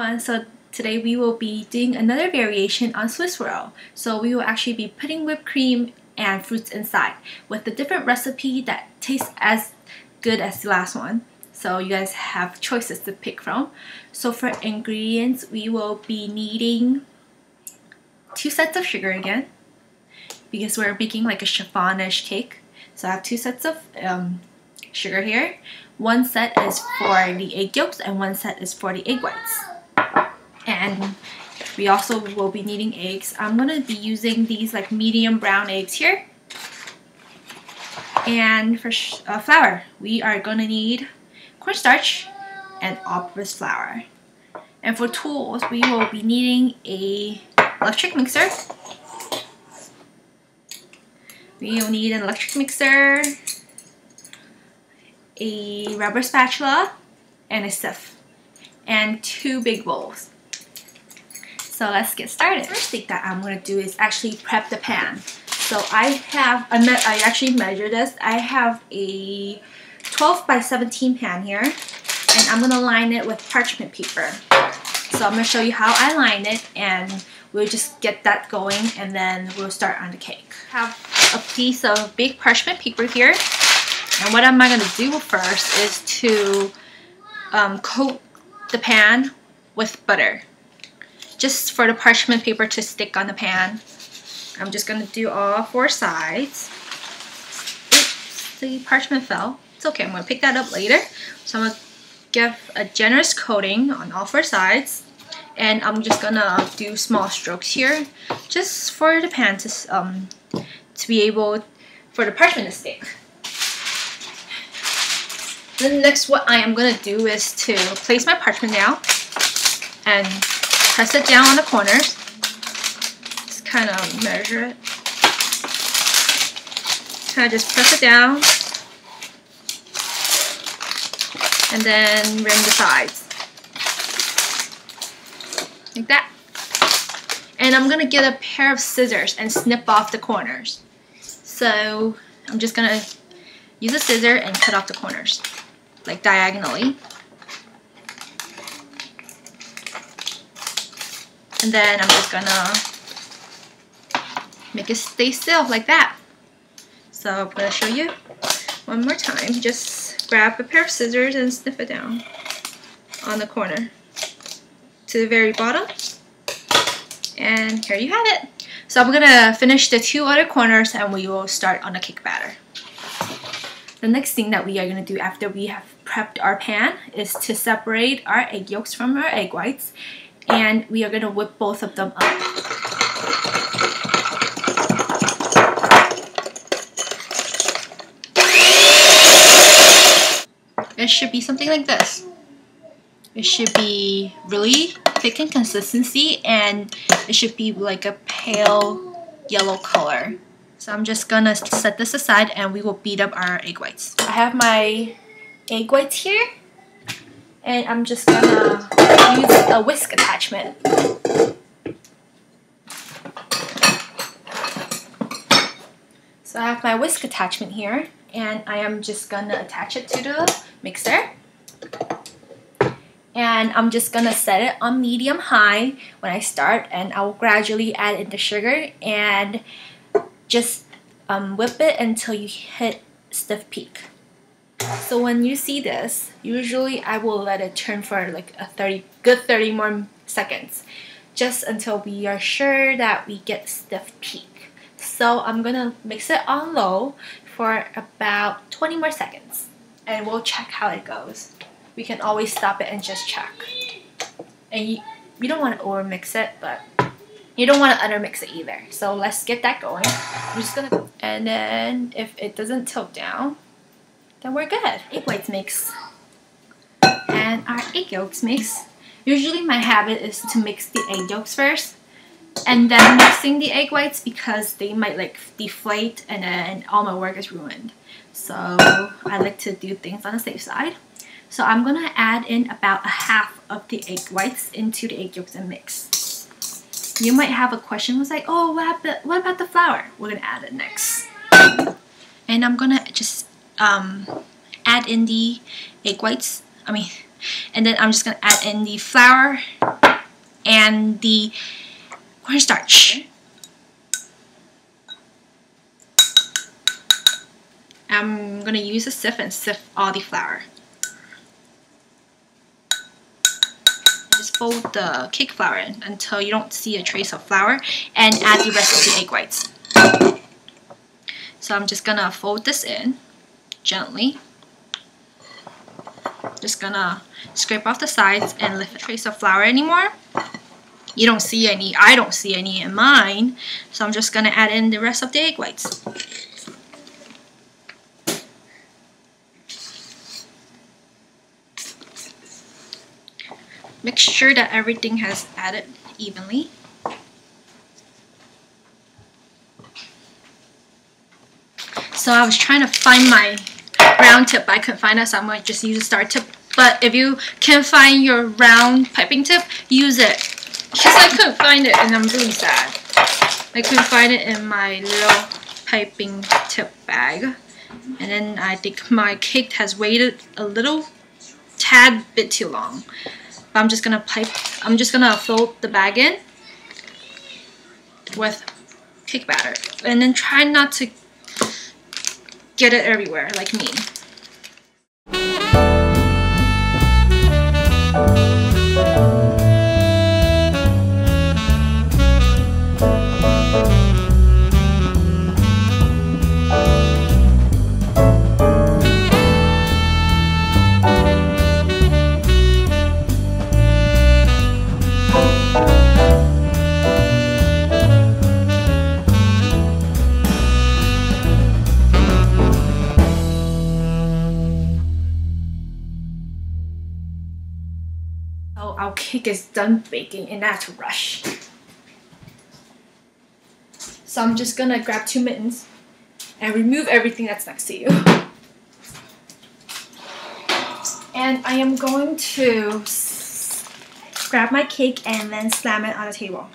everyone, so today we will be doing another variation on Swiss roll. So we will actually be putting whipped cream and fruits inside with a different recipe that tastes as good as the last one. So you guys have choices to pick from. So for ingredients, we will be needing 2 sets of sugar again because we're making like a chiffonish cake. So I have 2 sets of sugar here. 1 set is for the egg yolks and 1 set is for the egg whites. And we also will be needing eggs. I'm going to be using these like medium brown eggs here. And for flour, we are going to need cornstarch and all-purpose flour. And for tools, we will be needing a electric mixer. We will need an electric mixer, a rubber spatula, and a sieve, and 2 big bowls. So let's get started. The first thing that I'm going to do is actually prep the pan. So I actually measured this. I have a 12 by 17 pan here, and I'm going to line it with parchment paper. So I'm going to show you how I line it, and we'll just get that going, and then we'll start on the cake. I have a piece of big parchment paper here, and what am I going to do first is to coat the pan with butter, just for the parchment paper to stick on the pan. I'm just going to do all 4 sides. Oops, the parchment fell. It's okay, I'm going to pick that up later. So I'm going to give a generous coating on all 4 sides. And I'm just going to do small strokes here, just for the pan to be able, for the parchment to stick. Then next, what I am going to do is to place my parchment down and press it down on the corners. Just kind of measure it. Kind of just press it down. And then rim the sides. Like that. And I'm going to get a pair of scissors and snip off the corners. So I'm just going to use a scissor and cut off the corners, like diagonally. And then I'm just gonna make it stay still like that. So I'm gonna show you one more time. Just grab a pair of scissors and snip it down on the corner to the very bottom. And here you have it. So I'm gonna finish the 2 other corners and we will start on the cake batter. The next thing that we are going to do after we have prepped our pan is to separate our egg yolks from our egg whites, and we are going to whip both of them up. It should be something like this. It should be really thick in consistency, and it should be like a pale yellow color. So I'm just gonna set this aside and we will beat up our egg whites. I have my egg whites here, and I'm just gonna use a whisk attachment. So I have my whisk attachment here, and I am just gonna attach it to the mixer. And I'm just gonna set it on medium-high when I start, and I will gradually add in the sugar and just whip it until you hit stiff peak. So when you see this, usually I will let it turn for like a good 30 more seconds, just until we are sure that we get stiff peak. So I'm gonna mix it on low for about 20 more seconds, and we'll check how it goes. We can always stop it and just check. And you don't want to over mix it, but you don't want to undermix it either. So let's get that going. I'm just gonna, and then if it doesn't tilt down, then we're good. Egg whites mix and our egg yolks mix. Usually my habit is to mix the egg yolks first and then mixing the egg whites, because they might like deflate and then all my work is ruined. So I like to do things on the safe side. So I'm gonna add in about a half of the egg whites into the egg yolks and mix. You might have a question, was like, oh, what about the flour? We're gonna add it next. And I'm gonna just add in the egg whites. And then I'm just gonna add in the flour and the cornstarch. I'm gonna use a sieve and sift all the flour. Just fold the cake flour in until you don't see a trace of flour, and add the rest of the egg whites. So I'm just gonna fold this in gently. Just gonna scrape off the sides and lift a trace of flour anymore. You don't see any, I don't see any in mine, so I'm just gonna add in the rest of the egg whites. Make sure that everything has added evenly. So I was trying to find my round tip, but I couldn't find it, so I'm going to just use a star tip. But if you can find your round piping tip, use it. Because I couldn't find it, and I'm really sad. I couldn't find it in my little piping tip bag. And then I think my cake has waited a little tad bit too long. But I'm just gonna fill the bag in with cake batter, and then try not to get it everywhere like me. So our cake is done baking, and that's a rush. So I'm just gonna grab 2 mittens and remove everything that's next to you. And I am going to grab my cake and then slam it on the table.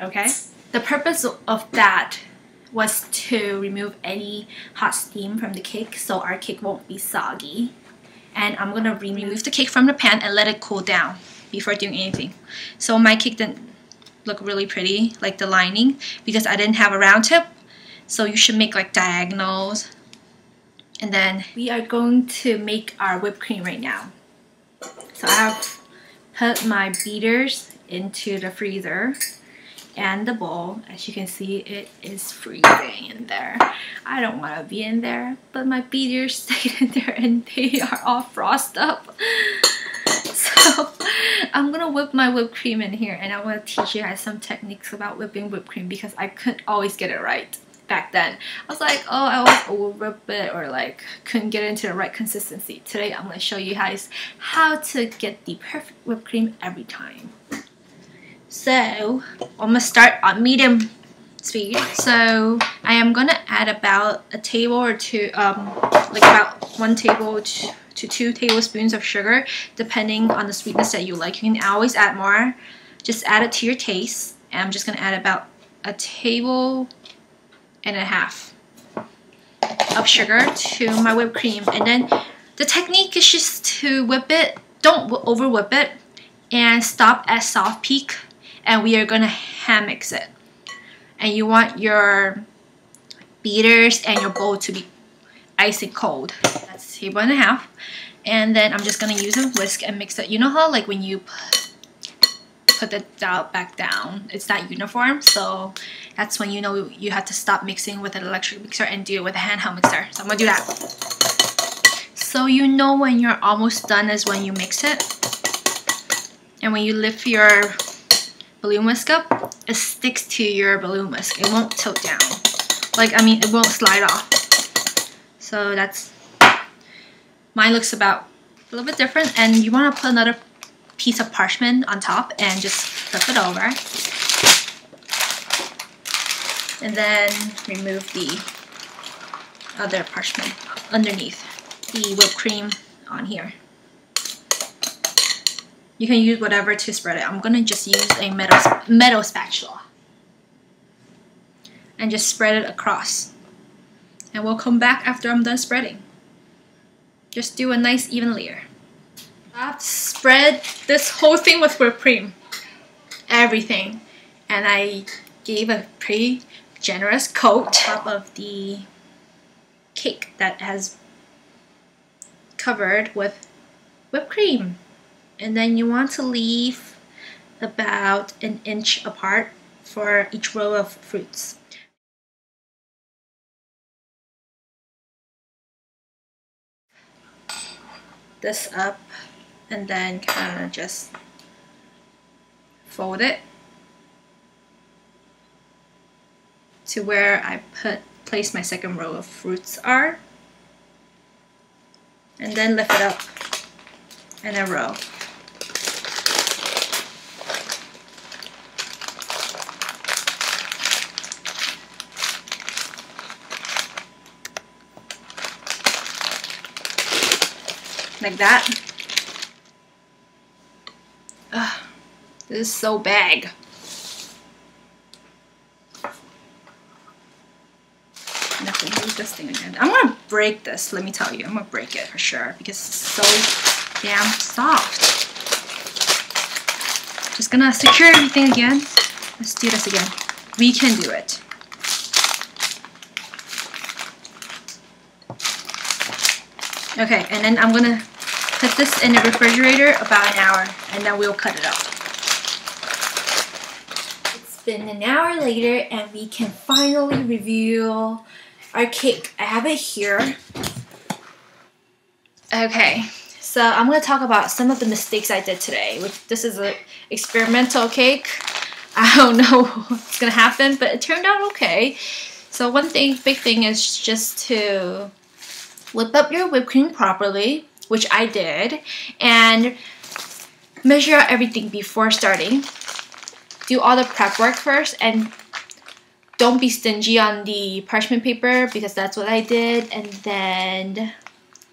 Okay? The purpose of that was to remove any hot steam from the cake so our cake won't be soggy. And I'm gonna remove the cake from the pan and let it cool down before doing anything. So my cake didn't look really pretty, like the lining, because I didn't have a round tip. So you should make like diagonals. And then we are going to make our whipped cream right now. So I've put my beaters into the freezer and the bowl. As you can see, it is freezing in there. I don't want to be in there, but my beaters stayed in there and they are all frosted up. So I'm gonna whip my whipped cream in here, and I'm gonna teach you guys some techniques about whipping whipped cream because I couldn't always get it right back then. I was like, oh, I always over whip it, or like couldn't get it into the right consistency. Today I'm gonna show you guys how to get the perfect whipped cream every time. So I'm gonna start on medium speed. So I am gonna add about a table or two, like about 1 table to 2 tablespoons of sugar, depending on the sweetness that you like. You can always add more. Just add it to your taste. And I'm just gonna add about 1.5 tablespoons of sugar to my whipped cream. And then the technique is just to whip it. Don't over whip it, and stop at soft peak. And we are gonna hand mix it. And you want your beaters and your bowl to be icy cold. That's 1.5 tablespoons. And then I'm just gonna use a whisk and mix it. You know how like when you put the dough back down, it's not uniform, so that's when you know you have to stop mixing with an electric mixer and do it with a handheld mixer. So I'm gonna do that. So you know when you're almost done is when you mix it. And when you lift your balloon whisk up, it sticks to your balloon whisk. It won't tilt down. Like, I mean, it won't slide off. So that's, mine looks about a little bit different. And you want to put another piece of parchment on top and just flip it over. And then remove the other parchment underneath the whipped cream on here. You can use whatever to spread it. I'm gonna just use a metal spatula and just spread it across. And we'll come back after I'm done spreading. Just do a nice even layer. I've spread this whole thing with whipped cream. everything, and I gave a pretty generous coat on top of the cake that has covered with whipped cream. And then you want to leave about an inch apart for each row of fruits. This up and then kind of just fold it to where I place my second row of fruits are, and then lift it up in a row. Like that. Ugh, this is so big. I have to use this thing again. I'm gonna break this, let me tell you. I'm gonna break it for sure because it's so damn soft. Just gonna secure everything again. Let's do this again. We can do it. Okay, and then I'm gonna put this in the refrigerator about an hour, and then we'll cut it up. It's been an hour later, and we can finally review our cake. I have it here. Okay, so I'm gonna talk about some of the mistakes I did today. This is an experimental cake. I don't know what's gonna happen, but it turned out okay. So one big thing is just to whip up your whipped cream properly, which I did, and measure out everything before starting. Do all the prep work first, and don't be stingy on the parchment paper because that's what I did, and then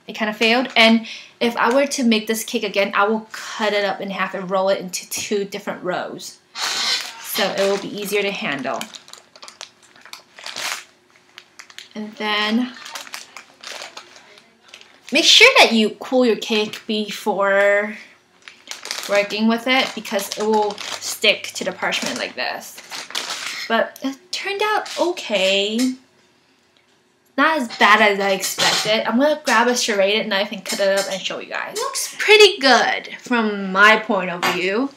it kind of failed. And if I were to make this cake again, I will cut it up in half and roll it into 2 different rows, so it will be easier to handle. And then make sure that you cool your cake before working with it because it will stick to the parchment like this. But it turned out okay. Not as bad as I expected. I'm gonna grab a serrated knife and cut it up and show you guys. It looks pretty good from my point of view.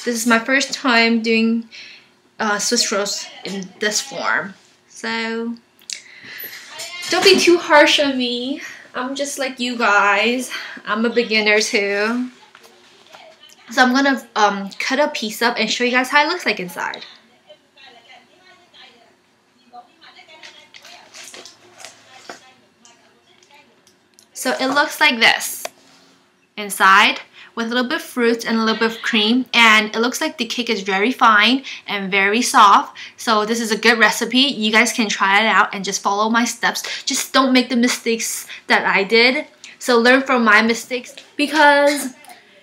This is my first time doing Swiss rolls in this form. So don't be too harsh on me. I'm just like you guys. I'm a beginner too. So I'm gonna cut a piece up and show you guys how it looks like inside. So it looks like this inside, with a little bit of fruit and a little bit of cream, and it looks like the cake is very fine and very soft. So this is a good recipe. You guys can try it out and just follow my steps. Just don't make the mistakes that I did. So learn from my mistakes, because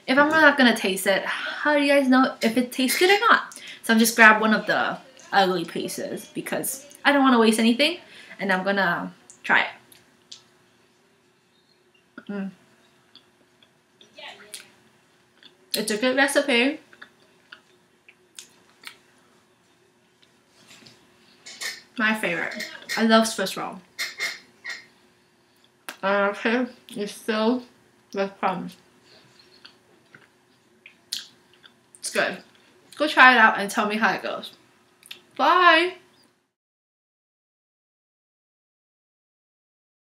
if I'm not gonna taste it, how do you guys know if it tastes good or not? So I'm just grab one of the ugly pieces because I don't want to waste anything, and I'm gonna try it. It's a good recipe. My favorite. I love Swiss roll. Okay, it's filled with crumbs. It's good. Go try it out and tell me how it goes. Bye!